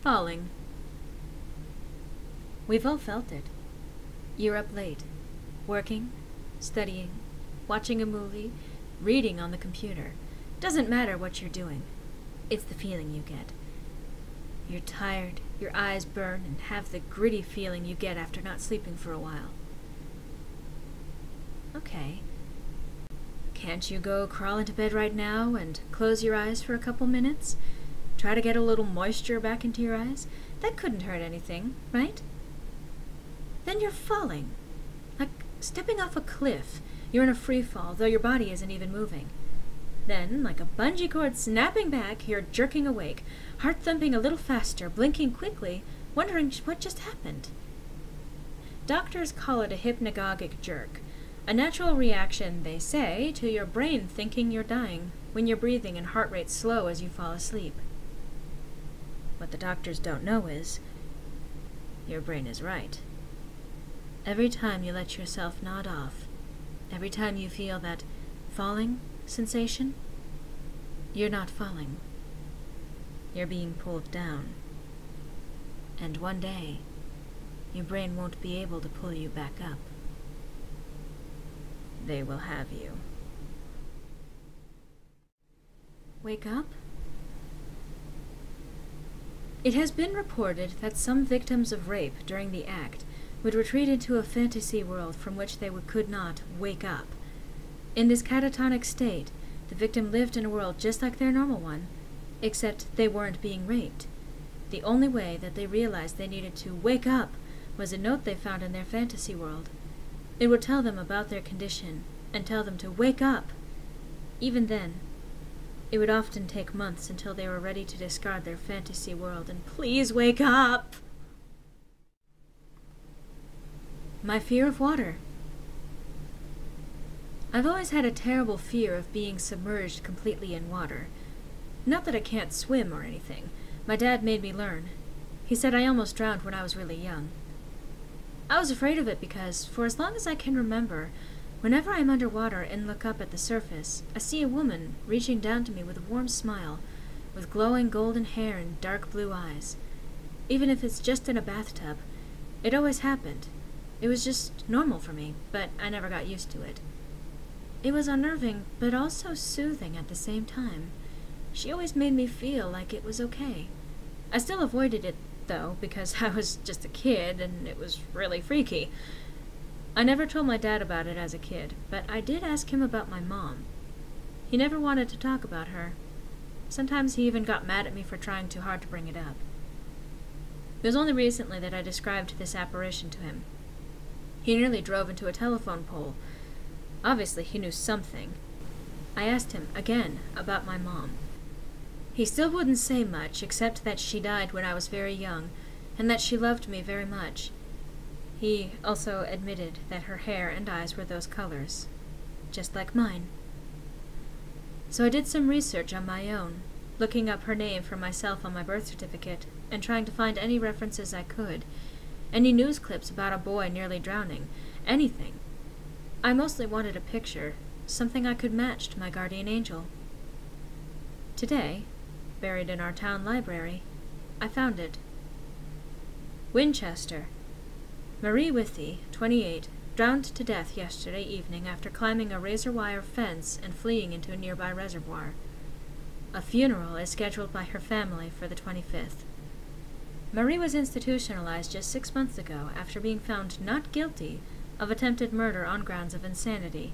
Falling. We've all felt it. You're up late, working, studying, watching a movie, reading on the computer. Doesn't matter what you're doing. It's the feeling you get. You're tired, your eyes burn, and have the gritty feeling you get after not sleeping for a while. Okay. Can't you go crawl into bed right now and close your eyes for a couple minutes? Try to get a little moisture back into your eyes? That couldn't hurt anything, right? Then you're falling. Like stepping off a cliff. You're in a free fall, though your body isn't even moving. Then, like a bungee cord snapping back, you're jerking awake, heart thumping a little faster, blinking quickly, wondering what just happened. Doctors call it a hypnagogic jerk, a natural reaction, they say, to your brain thinking you're dying when your breathing and heart rate slow as you fall asleep. What the doctors don't know is, your brain is right. Every time you let yourself nod off, every time you feel that falling sensation, you're not falling. You're being pulled down. And one day, your brain won't be able to pull you back up. They will have you. Wake up? It has been reported that some victims of rape during the act would retreat into a fantasy world from which they could not wake up. In this catatonic state, the victim lived in a world just like their normal one, except they weren't being raped. The only way that they realized they needed to wake up was a note they found in their fantasy world. It would tell them about their condition and tell them to wake up. Even then, it would often take months until they were ready to discard their fantasy world and please wake up! My fear of water. I've always had a terrible fear of being submerged completely in water. Not that I can't swim or anything. My dad made me learn. He said I almost drowned when I was really young. I was afraid of it because, for as long as I can remember, whenever I'm underwater and look up at the surface, I see a woman reaching down to me with a warm smile, with glowing golden hair and dark blue eyes. Even if it's just in a bathtub, it always happened. It was just normal for me, but I never got used to it. It was unnerving, but also soothing at the same time. She always made me feel like it was okay. I still avoided it, though, because I was just a kid, and it was really freaky. I never told my dad about it as a kid, but I did ask him about my mom. He never wanted to talk about her. Sometimes he even got mad at me for trying too hard to bring it up. It was only recently that I described this apparition to him. He nearly drove into a telephone pole. Obviously, he knew something. I asked him, again, about my mom. He still wouldn't say much, except that she died when I was very young, and that she loved me very much. He also admitted that her hair and eyes were those colors, just like mine. So I did some research on my own, looking up her name for myself on my birth certificate, and trying to find any references I could, any news clips about a boy nearly drowning, anything. I mostly wanted a picture, something I could match to my guardian angel. Today, buried in our town library, I found it. Winchester. Marie Withy, 28, drowned to death yesterday evening after climbing a razor wire fence and fleeing into a nearby reservoir. A funeral is scheduled by her family for the 25th. Marie was institutionalized just 6 months ago after being found not guilty of attempted murder on grounds of insanity.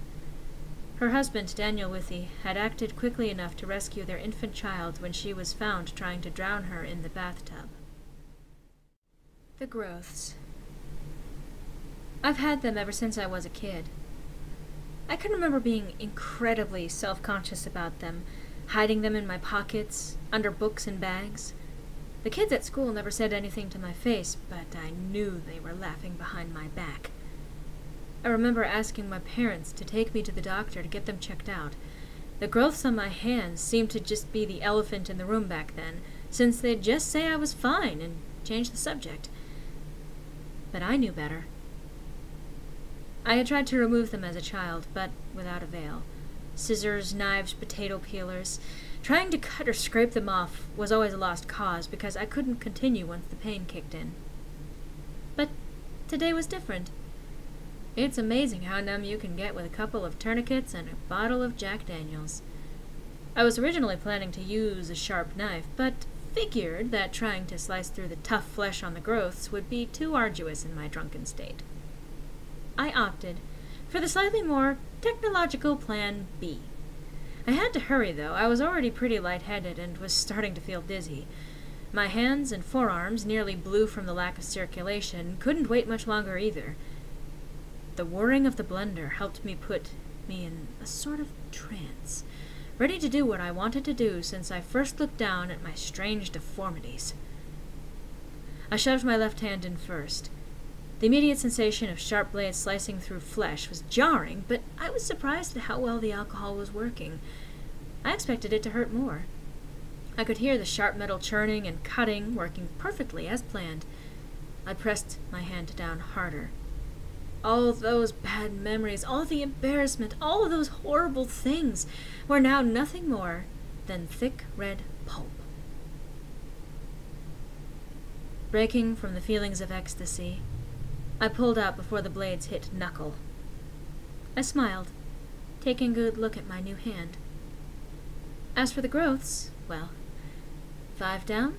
Her husband, Daniel Withy, had acted quickly enough to rescue their infant child when she was found trying to drown her in the bathtub. The growths. I've had them ever since I was a kid. I can remember being incredibly self-conscious about them, hiding them in my pockets, under books and bags. The kids at school never said anything to my face, but I knew they were laughing behind my back. I remember asking my parents to take me to the doctor to get them checked out. The growths on my hands seemed to just be the elephant in the room back then, since they'd just say I was fine and change the subject. But I knew better. I had tried to remove them as a child, but without avail. Scissors, knives, potato peelers, Trying to cut or scrape them off was always a lost cause because I couldn't continue once the pain kicked in. But today was different. It's amazing how numb you can get with a couple of tourniquets and a bottle of Jack Daniels. I was originally planning to use a sharp knife, but figured that trying to slice through the tough flesh on the growths would be too arduous in my drunken state. I opted for the slightly more technological plan B. I had to hurry, though. I was already pretty lightheaded and was starting to feel dizzy. My hands and forearms, nearly blue from the lack of circulation, couldn't wait much longer either. The whirring of the blender helped me put me in a sort of trance, ready to do what I wanted to do since I first looked down at my strange deformities. I shoved my left hand in first. The immediate sensation of sharp blades slicing through flesh was jarring, but I was surprised at how well the alcohol was working. I expected it to hurt more. I could hear the sharp metal churning and cutting, working perfectly as planned. I pressed my hand down harder. All those bad memories, all the embarrassment, all of those horrible things were now nothing more than thick red pulp. Breaking from the feelings of ecstasy, I pulled out before the blades hit knuckle. I smiled, taking a good look at my new hand. As for the growths, well, 5 down,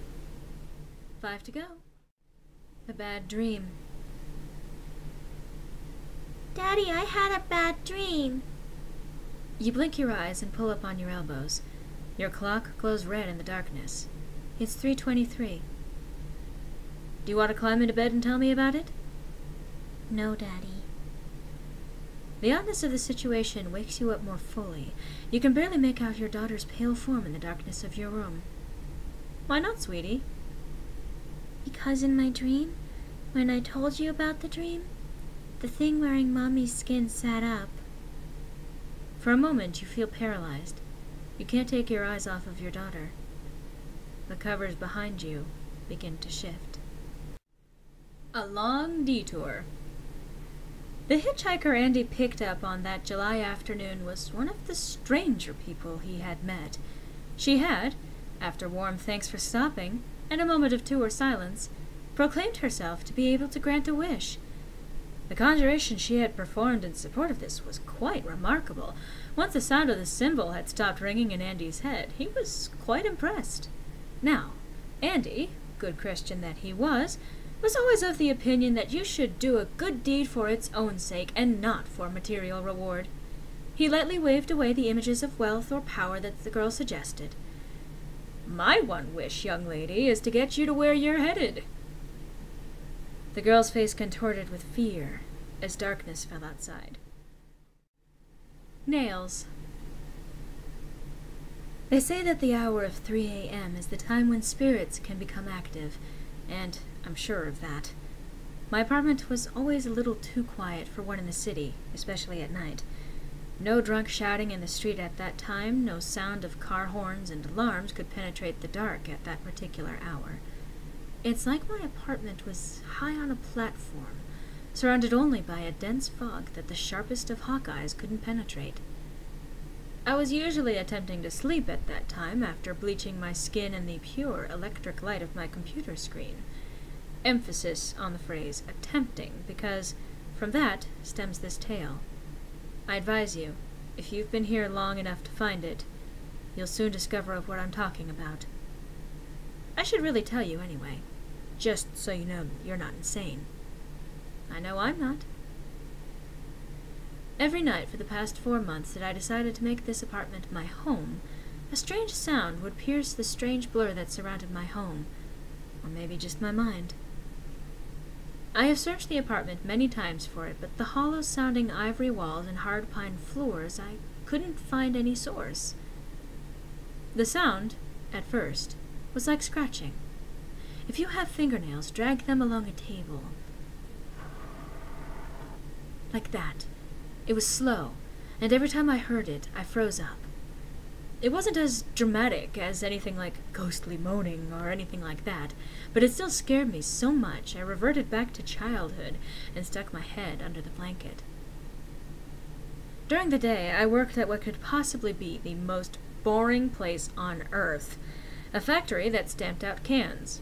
5 to go. A bad dream. Daddy, I had a bad dream. You blink your eyes and pull up on your elbows. Your clock glows red in the darkness. It's 3:23. Do you want to climb into bed and tell me about it? No, Daddy. The oddness of the situation wakes you up more fully. You can barely make out your daughter's pale form in the darkness of your room. Why not, sweetie? Because in my dream, when I told you about the dream, the thing wearing Mommy's skin sat up. For a moment, you feel paralyzed. You can't take your eyes off of your daughter. The covers behind you begin to shift. A long detour. The hitchhiker Andy picked up on that July afternoon was one of the stranger people he had met. She had, after warm thanks for stopping, and a moment of tour silence, proclaimed herself to be able to grant a wish. The conjuration she had performed in support of this was quite remarkable. Once the sound of the cymbal had stopped ringing in Andy's head, he was quite impressed. Now, Andy, good Christian that he was always of the opinion that you should do a good deed for its own sake and not for material reward. He lightly waved away the images of wealth or power that the girl suggested. "My one wish, young lady, is to get you to where you're headed." The girl's face contorted with fear as darkness fell outside. Nails. They say that the hour of 3 a.m. is the time when spirits can become active, and I'm sure of that. My apartment was always a little too quiet for one in the city, especially at night. No drunk shouting in the street at that time, no sound of car horns and alarms could penetrate the dark at that particular hour. It's like my apartment was high on a platform, surrounded only by a dense fog that the sharpest of hawk eyes couldn't penetrate. I was usually attempting to sleep at that time after bleaching my skin in the pure electric light of my computer screen. Emphasis on the phrase attempting, because from that stems this tale. I advise you, if you've been here long enough to find it, you'll soon discover of what I'm talking about. I should really tell you anyway, just so you know you're not insane. I know I'm not. Every night for the past 4 months that I decided to make this apartment my home, a strange sound would pierce the strange blur that surrounded my home, or maybe just my mind. I have searched the apartment many times for it, but the hollow-sounding ivory walls and hard pine floors, I couldn't find any source. The sound, at first, was like scratching. If you have fingernails, drag them along a table. Like that. It was slow, and every time I heard it, I froze up. It wasn't as dramatic as anything like ghostly moaning or anything like that, but it still scared me so much I reverted back to childhood and stuck my head under the blanket. During the day, I worked at what could possibly be the most boring place on earth. A factory that stamped out cans.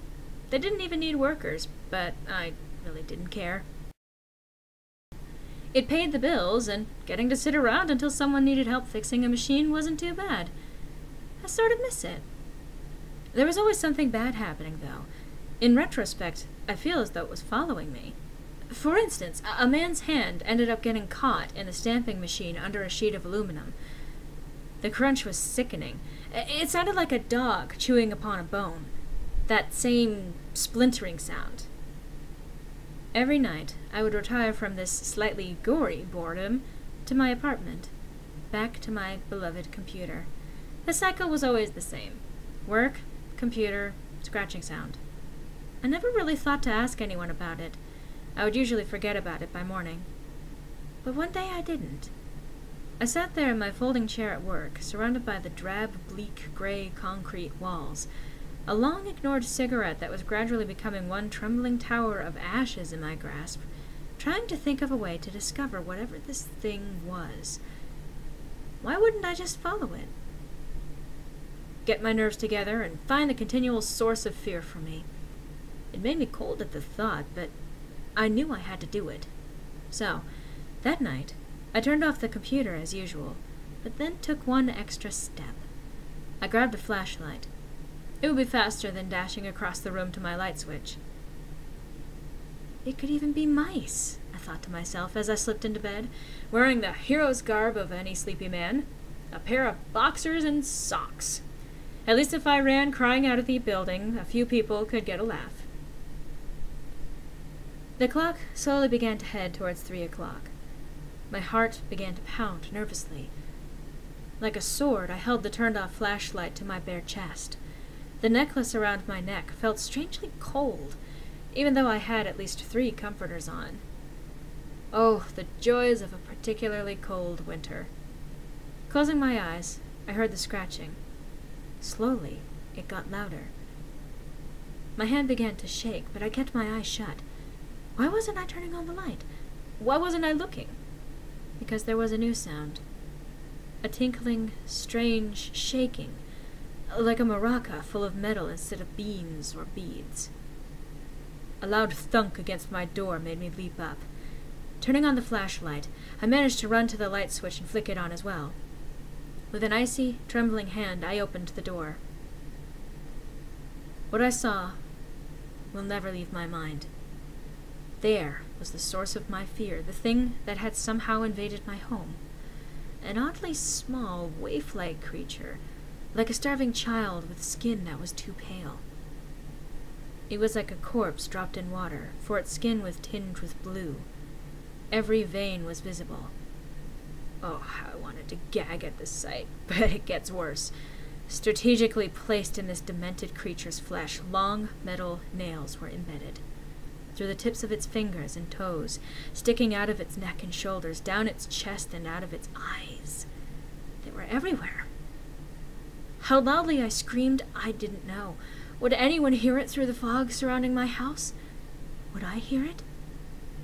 They didn't even need workers, but I really didn't care. It paid the bills, and getting to sit around until someone needed help fixing a machine wasn't too bad. I sort of miss it. There was always something bad happening, though. In retrospect, I feel as though it was following me. For instance, a man's hand ended up getting caught in the stamping machine under a sheet of aluminum. The crunch was sickening. It sounded like a dog chewing upon a bone. That same splintering sound. Every night, I would retire from this slightly gory boredom to my apartment, back to my beloved computer. The cycle was always the same. Work, computer, scratching sound. I never really thought to ask anyone about it. I would usually forget about it by morning. But one day I didn't. I sat there in my folding chair at work, surrounded by the drab, bleak, gray concrete walls. A long-ignored cigarette that was gradually becoming one trembling tower of ashes in my grasp, trying to think of a way to discover whatever this thing was. Why wouldn't I just follow it? Get my nerves together and find the continual source of fear for me. It made me cold at the thought, but I knew I had to do it. So, that night, I turned off the computer as usual, but then took one extra step. I grabbed a flashlight. It would be faster than dashing across the room to my light switch. It could even be mice, I thought to myself as I slipped into bed, wearing the hero's garb of any sleepy man, a pair of boxers and socks. At least if I ran crying out of the building, a few people could get a laugh. The clock slowly began to head towards 3 o'clock. My heart began to pound nervously. Like a sword, I held the turned-off flashlight to my bare chest. The necklace around my neck felt strangely cold, even though I had at least 3 comforters on. Oh, the joys of a particularly cold winter. Closing my eyes, I heard the scratching. Slowly, it got louder. My hand began to shake, but I kept my eyes shut. Why wasn't I turning on the light? Why wasn't I looking? Because there was a new sound. A tinkling, strange shaking, like a maraca full of metal instead of beans or beads. A loud thunk against my door made me leap up. Turning on the flashlight, I managed to run to the light switch and flick it on as well. With an icy, trembling hand, I opened the door. What I saw will never leave my mind. There was the source of my fear, the thing that had somehow invaded my home. An oddly small, waif-like creature, like a starving child with skin that was too pale. It was like a corpse dropped in water, for its skin was tinged with blue. Every vein was visible. Oh, how I wanted to gag at this sight, but it gets worse. Strategically placed in this demented creature's flesh, long metal nails were embedded. Through the tips of its fingers and toes, sticking out of its neck and shoulders, down its chest and out of its eyes. They were everywhere. How loudly I screamed, I didn't know. Would anyone hear it through the fog surrounding my house? Would I hear it?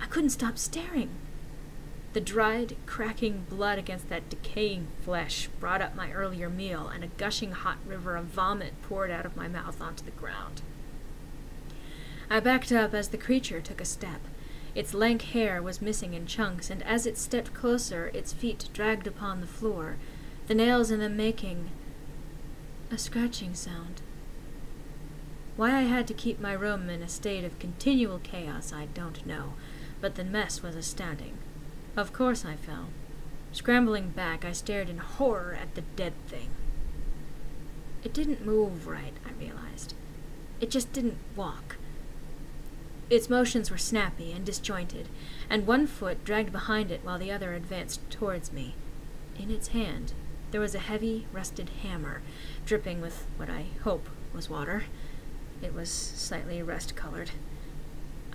I couldn't stop staring. The dried, cracking blood against that decaying flesh brought up my earlier meal, and a gushing hot river of vomit poured out of my mouth onto the ground. I backed up as the creature took a step. Its lank hair was missing in chunks, and as it stepped closer, its feet dragged upon the floor, the nails in them making a scratching sound. Why I had to keep my room in a state of continual chaos, I don't know, but the mess was astounding. Of course I fell. Scrambling back, I stared in horror at the dead thing. It didn't move right, I realized. It just didn't walk. Its motions were snappy and disjointed, and one foot dragged behind it while the other advanced towards me. In its hand, there was a heavy, rusted hammer, dripping with what I hope was water. It was slightly rust-colored.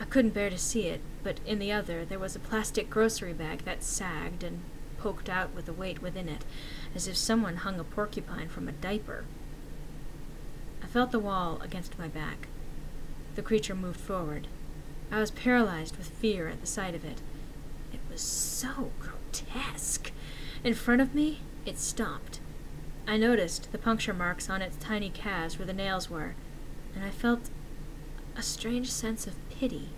I couldn't bear to see it, but in the other there was a plastic grocery bag that sagged and poked out with a weight within it, as if someone hung a porcupine from a diaper. I felt the wall against my back. The creature moved forward. I was paralyzed with fear at the sight of it. It was so grotesque. In front of me, it stopped. I noticed the puncture marks on its tiny calves where the nails were, and I felt a strange sense of pity.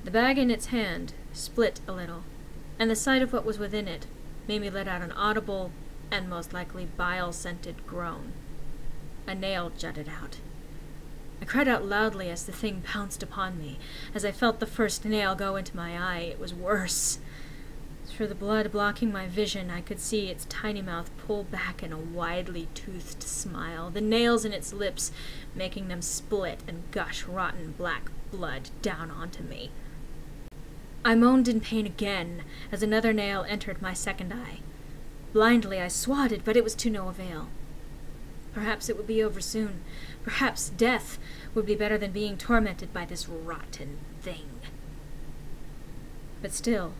The bag in its hand split a little, and the sight of what was within it made me let out an audible and most likely bile-scented groan. A nail jutted out. I cried out loudly as the thing pounced upon me. As I felt the first nail go into my eye, it was worse. Through the blood blocking my vision, I could see its tiny mouth pull back in a widely toothed smile, the nails in its lips making them split and gush rotten black blood down onto me. I moaned in pain again as another nail entered my second eye. Blindly I swatted, but it was to no avail. Perhaps it would be over soon. Perhaps death would be better than being tormented by this rotten thing. But still,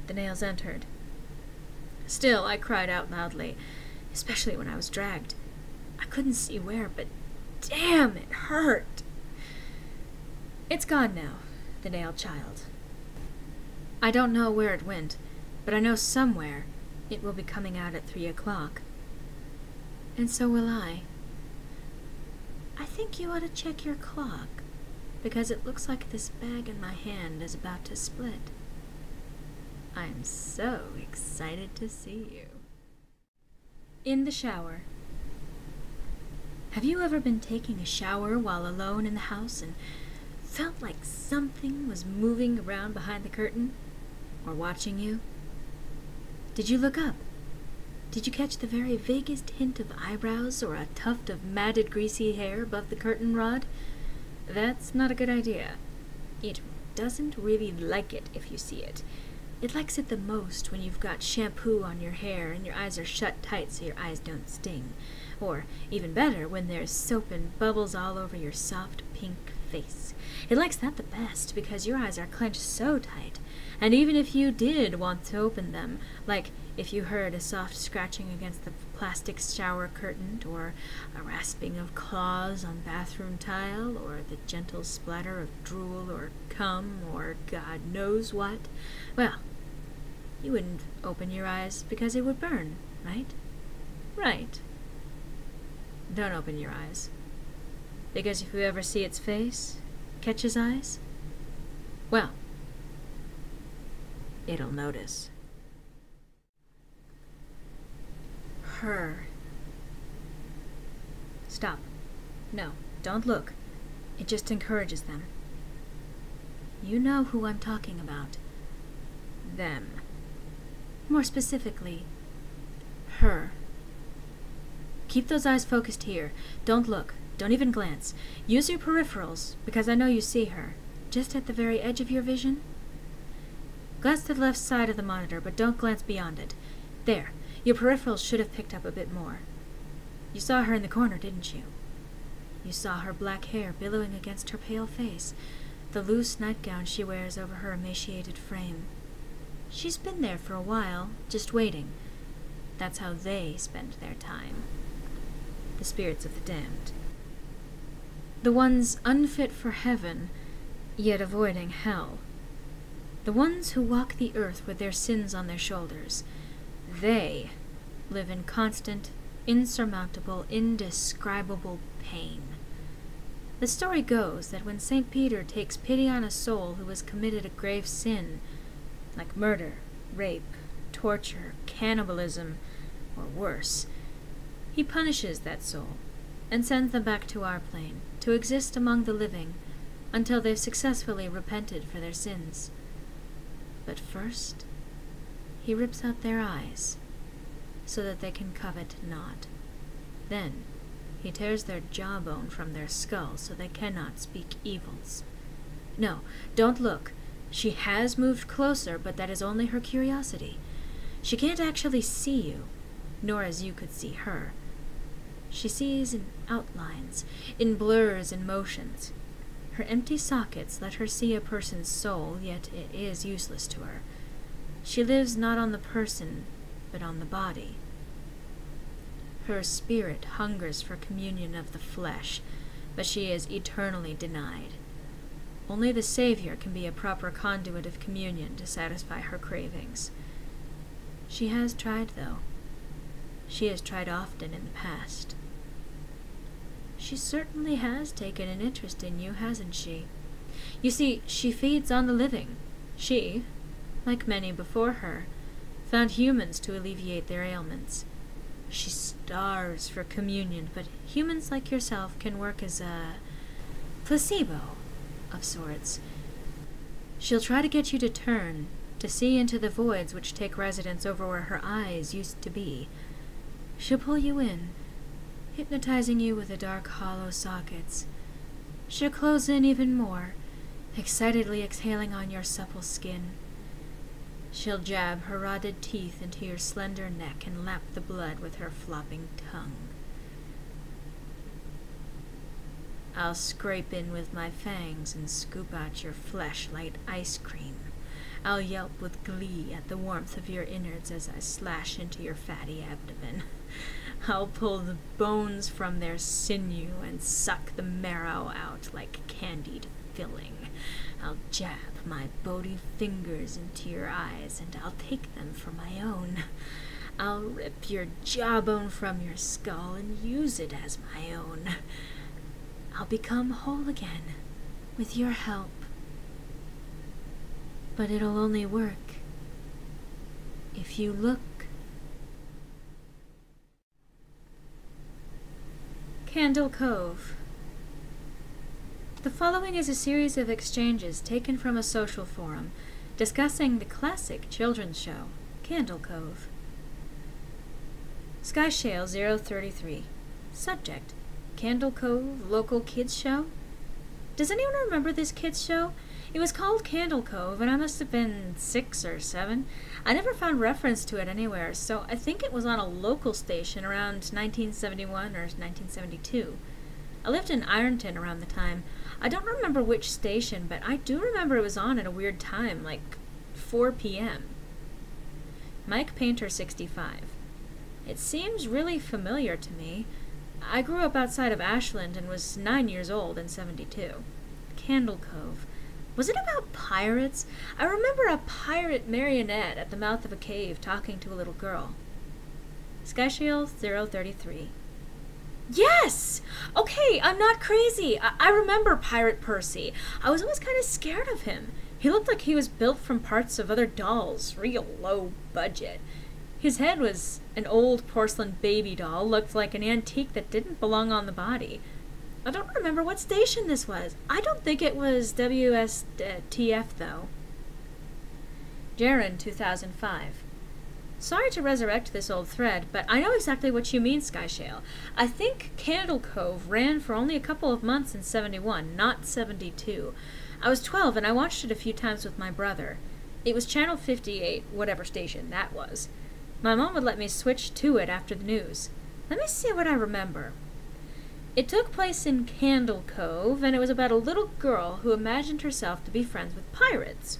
the nails entered. Still, I cried out loudly, especially when I was dragged. I couldn't see where, but damn, it hurt. It's gone now, the nail child. I don't know where it went, but I know somewhere it will be coming out at 3 o'clock. And so will I. I think you ought to check your clock, because it looks like this bag in my hand is about to split. I'm so excited to see you. In the shower. Have you ever been taking a shower while alone in the house and felt like something was moving around behind the curtain? Or watching you? Did you look up? Did you catch the very vaguest hint of eyebrows or a tuft of matted greasy hair above the curtain rod? That's not a good idea. It doesn't really like it if you see it. It likes it the most when you've got shampoo on your hair and your eyes are shut tight so your eyes don't sting. Or, even better, when there's soap and bubbles all over your soft pink face. It likes that the best because your eyes are clenched so tight. And even if you did want to open them, like if you heard a soft scratching against the plastic shower curtain, or a rasping of claws on bathroom tile, or the gentle splatter of drool or cum, or God knows what, well, you wouldn't open your eyes because it would burn, right? Right. Don't open your eyes. Because if you ever see its face, catch his eyes, well, it'll notice. Her. Stop. No, don't look. It just encourages them. You know who I'm talking about. Them. More specifically, her. Keep those eyes focused here. Don't look. Don't even glance. Use your peripherals, because I know you see her. Just at the very edge of your vision. Glance to the left side of the monitor, but don't glance beyond it. There. Your peripherals should have picked up a bit more. You saw her in the corner, didn't you? You saw her black hair billowing against her pale face, the loose nightgown she wears over her emaciated frame. She's been there for a while, just waiting. That's how they spend their time. The spirits of the damned. The ones unfit for heaven, yet avoiding hell. The ones who walk the earth with their sins on their shoulders. They live in constant, insurmountable, indescribable pain. The story goes that when St. Peter takes pity on a soul who has committed a grave sin, like murder, rape, torture, cannibalism, or worse, he punishes that soul and sends them back to our plane to exist among the living until they've successfully repented for their sins. But first, he rips out their eyes, so that they can covet not. Then, he tears their jawbone from their skull, so they cannot speak evils. No, don't look. She has moved closer, but that is only her curiosity. She can't actually see you, nor as you could see her. She sees in outlines, in blurs and motions. Her empty sockets let her see a person's soul, yet it is useless to her. She lives not on the person, but on the body. Her spirit hungers for communion of the flesh, but she is eternally denied. Only the Savior can be a proper conduit of communion to satisfy her cravings. She has tried, though. She has tried often in the past. She certainly has taken an interest in you, hasn't she? You see, she feeds on the living. She, like many before her, found humans to alleviate their ailments. She starves for communion, but humans like yourself can work as a placebo of sorts. She'll try to get you to turn, to see into the voids which take residence over where her eyes used to be. She'll pull you in, hypnotizing you with the dark, hollow sockets. She'll close in even more, excitedly exhaling on your supple skin. She'll jab her rotted teeth into your slender neck and lap the blood with her flopping tongue. I'll scrape in with my fangs and scoop out your flesh like ice cream. I'll yelp with glee at the warmth of your innards as I slash into your fatty abdomen. I'll pull the bones from their sinew and suck the marrow out like candied filling. I'll jab my bony fingers into your eyes and I'll take them for my own. I'll rip your jawbone from your skull and use it as my own. I'll become whole again, with your help. But it'll only work if you look. Candle Cove. The following is a series of exchanges taken from a social forum discussing the classic children's show, Candle Cove. Skyshale 033. Subject: Candle Cove Local Kids Show. Does anyone remember this kids show? It was called Candle Cove, and I must have been 6 or 7. I never found reference to it anywhere, so I think it was on a local station around 1971 or 1972. I lived in Ironton around the time. I don't remember which station, but I do remember it was on at a weird time, like 4 p.m. Mike Painter 65. It seems really familiar to me. I grew up outside of Ashland and was 9 years old in 72. Candle Cove. Was it about pirates? I remember a pirate marionette at the mouth of a cave talking to a little girl. Skyshield 033. Yes! Okay, I'm not crazy. I remember Pirate Percy. I was always kind of scared of him. He looked like he was built from parts of other dolls, real low budget. His head was an old porcelain baby doll, looked like an antique that didn't belong on the body. I don't remember what station this was. I don't think it was WSTF, though. Jaren 2005. Sorry to resurrect this old thread, but I know exactly what you mean, Skyshale. I think Candle Cove ran for only a couple of months in 71, not 72. I was 12 and I watched it a few times with my brother. It was Channel 58, whatever station that was. My mom would let me switch to it after the news. Let me see what I remember. It took place in Candle Cove, and it was about a little girl who imagined herself to be friends with pirates.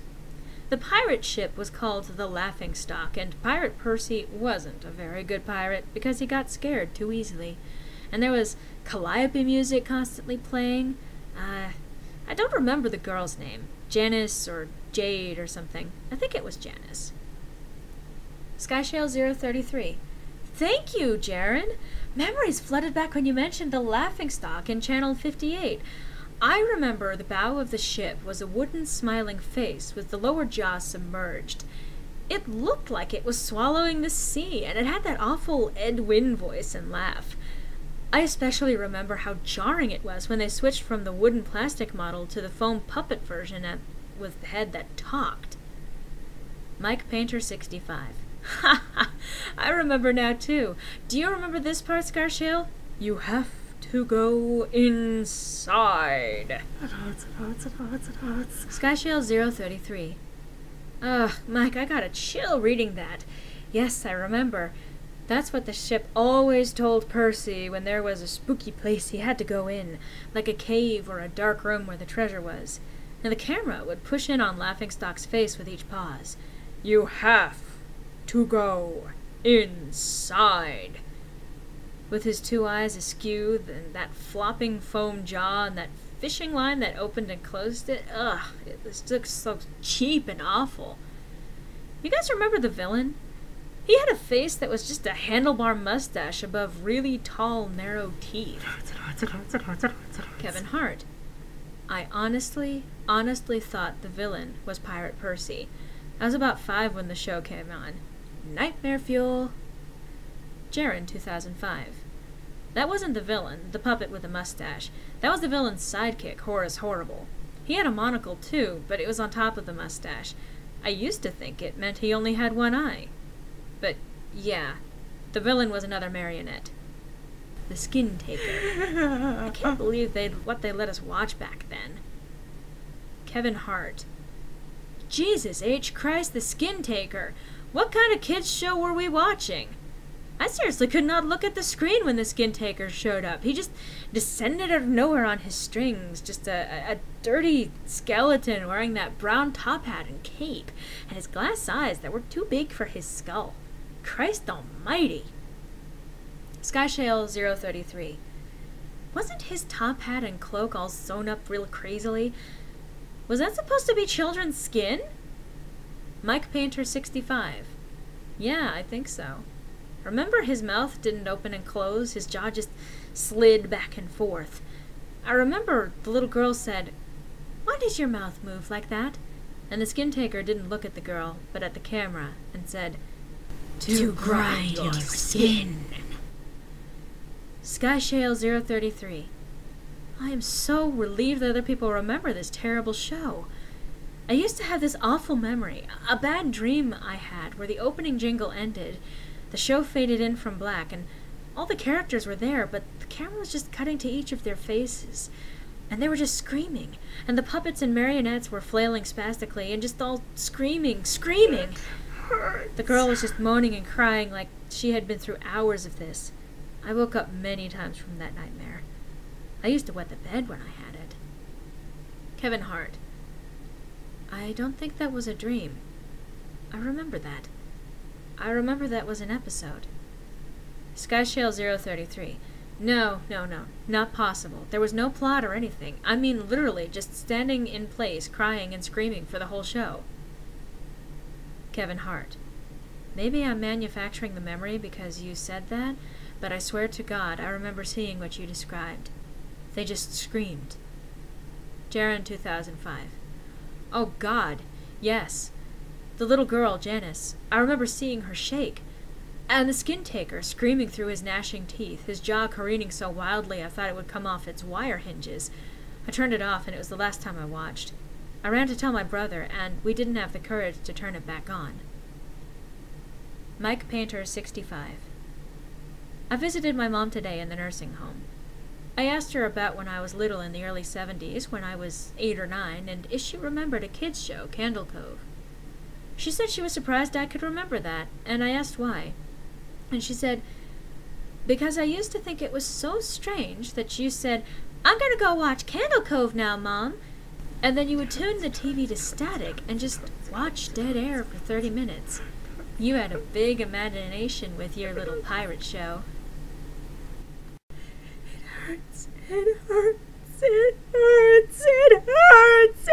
The pirate ship was called the Laughingstock, and Pirate Percy wasn't a very good pirate because he got scared too easily. And there was calliope music constantly playing. I don't remember the girl's name. Janice or Jade or something. I think it was Janice. Skyshale 033. Thank you, Jaren. Memories flooded back when you mentioned the Laughingstock in Channel 58. I remember the bow of the ship was a wooden smiling face with the lower jaw submerged. It looked like it was swallowing the sea, and it had that awful Ed Wynn voice and laugh. I especially remember how jarring it was when they switched from the wooden plastic model to the foam puppet version with the head that talked. Mike Painter 65. Ha ha! I remember now too. Do you remember this part, Scarshale? You have to go inside. It hurts. Skyshale 033. Ugh, Mike, I got a chill reading that. Yes, I remember. That's what the ship always told Percy when there was a spooky place he had to go in, like a cave or a dark room where the treasure was. And the camera would push in on Laughingstock's face with each pause. You have to go inside. With his 2 eyes askew, and that flopping foam jaw, and that fishing line that opened and closed it, it looks so cheap and awful. You guys remember the villain? He had a face that was just a handlebar mustache above really tall, narrow teeth. Kevin Hart. I honestly thought the villain was Pirate Percy. I was about 5 when the show came on. Nightmare fuel. Jaren, 2005. That wasn't the villain, the puppet with the mustache. That was the villain's sidekick, Horace Horrible. He had a monocle too, but it was on top of the mustache. I used to think it meant he only had one eye. But, yeah, the villain was another marionette. The Skin Taker. I can't believe what they let us watch back then. Kevin Hart. Jesus H. Christ, the Skin Taker. What kind of kids show were we watching? I seriously could not look at the screen when the Skin Taker showed up. He just descended out of nowhere on his strings, just a dirty skeleton wearing that brown top hat and cape, and his glass eyes that were too big for his skull. Christ almighty. Skyshale 033. Wasn't his top hat and cloak all sewn up real crazily? Was that supposed to be children's skin? Mike Painter 65. Yeah, I think so. Remember his mouth didn't open and close, his jaw just slid back and forth. I remember the little girl said, "Why does your mouth move like that?" And the Skin Taker didn't look at the girl, but at the camera, and said, "To grind your skin." Skyshale 033. I am so relieved that other people remember this terrible show. I used to have this awful memory, a bad dream I had, where the opening jingle ended, the show faded in from black, and all the characters were there, but the camera was just cutting to each of their faces, and they were just screaming, and the puppets and marionettes were flailing spastically, and just all screaming. The girl was just moaning and crying like she had been through hours of this. I woke up many times from that nightmare. I used to wet the bed when I had it. Kevin Hart. I don't think that was a dream. I remember that. I remember that was an episode. Skyshale 033. No, not possible. There was no plot or anything. I mean literally just standing in place, crying and screaming for the whole show. Kevin Hart. Maybe I'm manufacturing the memory because you said that, but I swear to God I remember seeing what you described. They just screamed. Jaren, 2005. Oh God, yes. The little girl, Janice. I remember seeing her shake. And the Skin Taker screaming through his gnashing teeth, his jaw careening so wildly I thought it would come off its wire hinges. I turned it off, and it was the last time I watched. I ran to tell my brother, and we didn't have the courage to turn it back on. Mike Painter, 65. I visited my mom today in the nursing home. I asked her about when I was little in the early 70s, when I was 8 or 9, and if she remembered a kids' show, Candle Cove. She said she was surprised I could remember that, and I asked why. And she said, "Because I used to think it was so strange that you said, 'I'm gonna go watch Candle Cove now, Mom,' and then you would tune the TV to static and just watch dead air for 30 minutes. You had a big imagination with your little pirate show." It hurts, it hurts, it hurts, it hurts.